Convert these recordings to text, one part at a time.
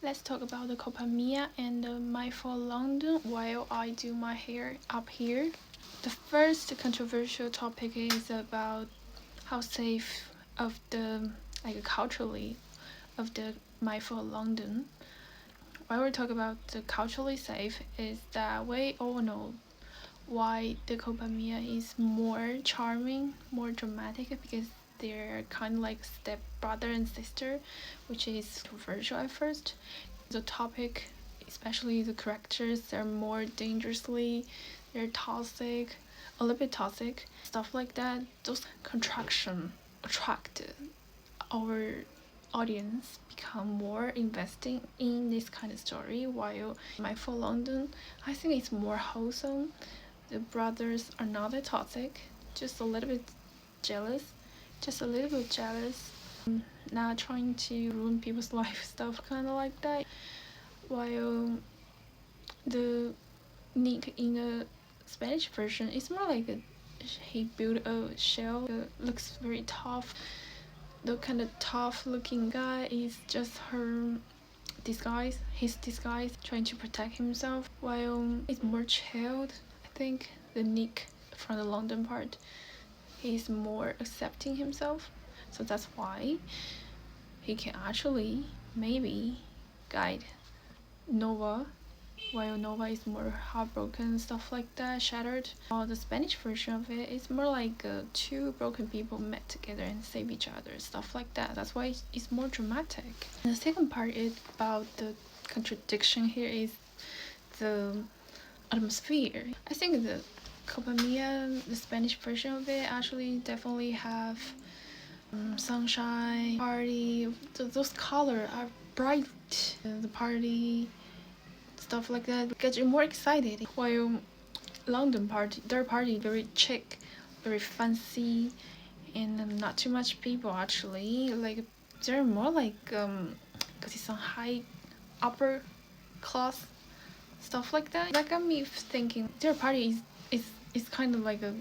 Let's talk about the Culpa and my for London while I do my hair up here. The first controversial topic is about how safe of the culturally of the my for London. Why we talk about the culturally safe is that we all know why the Culpa is more charming, more dramatic because they're kind of like step brother and sister, which is controversial at first. The topic, especially the characters, they're more they're toxic, a little bit toxic, stuff like that. Those contraction attract our audience become more investing in this kind of story, while my for London, I think it's more wholesome. The brothers are not that toxic, just a little bit jealous, not trying to ruin people's life, stuff kind of like that. While the Nick in the Spanish version is more like he built a shell, looks very tough. The kind of tough looking guy is just his disguise, trying to protect himself, while it's more chilled. I think the Nick from the London part, he's more accepting himself, so that's why he can actually maybe guide Nova, while Nova is more heartbroken, stuff like that, shattered. The Spanish version of it is more like two broken people met together and save each other, stuff like that. That's why it's more dramatic. And the second part is about the contradiction here is the atmosphere. I think the Copa the Spanish version of it, actually definitely have sunshine, party. Those colors are bright. The party, stuff like that, gets you more excited. While London party, their party very chic, very fancy, and not too much people actually. Like they're more like cause it's on high, upper class, stuff like that. That got me thinking their party is kind of like a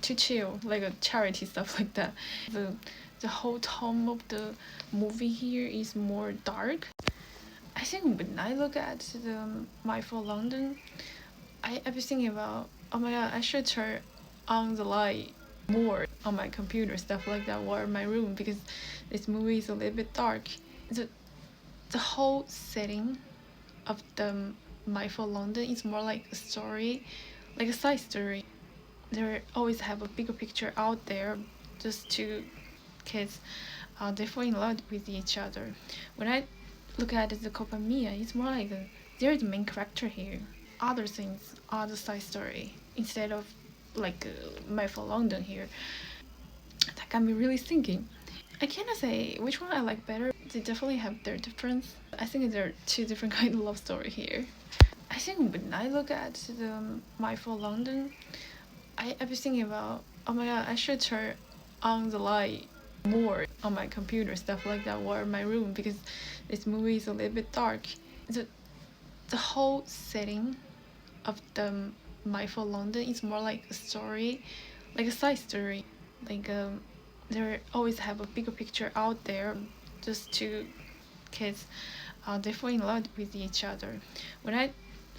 too chill, like a charity stuff like that. The whole tone of the movie here is more dark. I think when I look at the My for London, I've been thinking about, oh my god, I should turn on the light more on my computer, stuff like that, or my room, because this movie is a little bit dark. The whole setting of the My for London is more like a story, like a side story. They always have a bigger picture out there, just two kids, they fall in love with each other. When I look at the Copa it's more like they're the main character here. Other things are the side story instead of like My for London here. That got me really thinking. I cannot say which one I like better. They definitely have their difference. I think there are two different kind of love story here. I think when I look at the My for London, I've been thinking about, oh my god, I should turn on the light more on my computer, stuff like that, or my room, because this movie is a little bit dark. The whole setting of the My for London is more like a story, like a side story. Like they always have a bigger picture out there, just two kids, they fall in love with each other. When I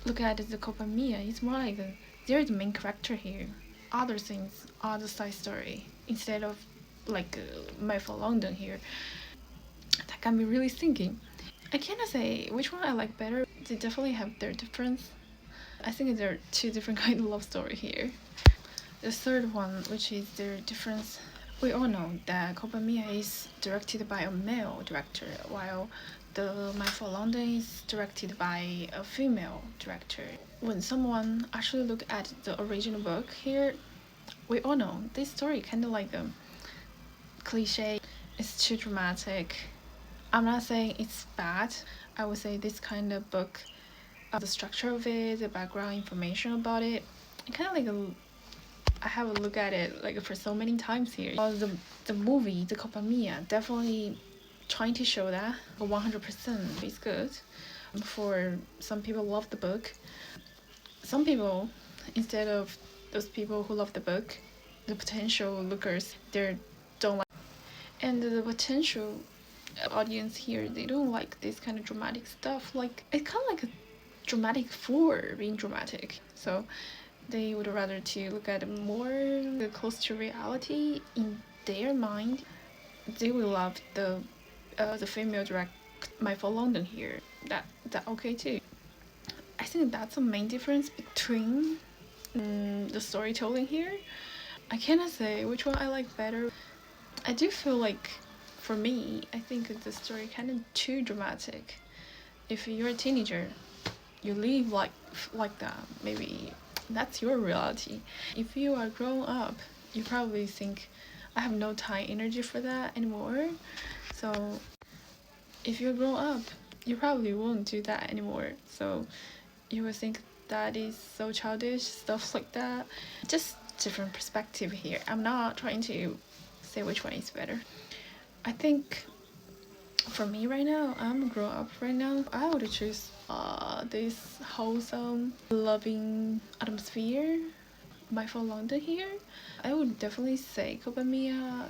look at the Copa it's more like they're the main character here. Other things are the side story instead of like My for London here. That got me really thinking. I cannot say which one I like better. They definitely have their difference. I think there are two different kind of love story here. The third one, which is their difference, we all know that Copa is directed by a male director, while the My for London is directed by a female director. When someone actually look at the original book here, we all know this story kind of like a cliche. It's too dramatic. I'm not saying it's bad. I would say this kind of book, the structure of it, the background information about it, kind of like I have a look at it like for so many times here. The movie, the Copa definitely trying to show that 100% is good. For some people love the book. Some people, instead of those people who love the book, the potential lookers, they don't like. And the potential audience here, they don't like this kind of dramatic stuff. Like, it's kind of like a dramatic for being dramatic. So they would rather to look at more close to reality in their mind. They will love the female direct My For London here. That okay too. I think that's the main difference between the storytelling here. I cannot say which one I like better. I do feel like, for me, I think the story kind of too dramatic. If you're a teenager, you live like that. Maybe that's your reality. If you are grown up, you probably think, I have no time, energy for that anymore. So if you grow up, you probably won't do that anymore. So you will think that is so childish, stuff like that. Just different perspective here. I'm not trying to say which one is better. I think for me right now, I'm grown up right now. I would choose this wholesome, loving atmosphere. My For London here. I would definitely say Culpa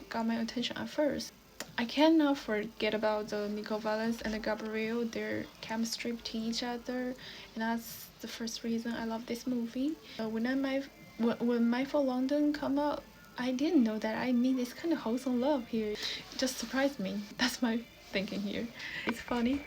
got my attention at first. I cannot forget about the Nico Valens and the Gabriel, their chemistry between each other, and that's the first reason I love this movie. When My For London come out, I didn't know that I need this kind of wholesome love here. It just surprised me. That's my thinking here. It's funny.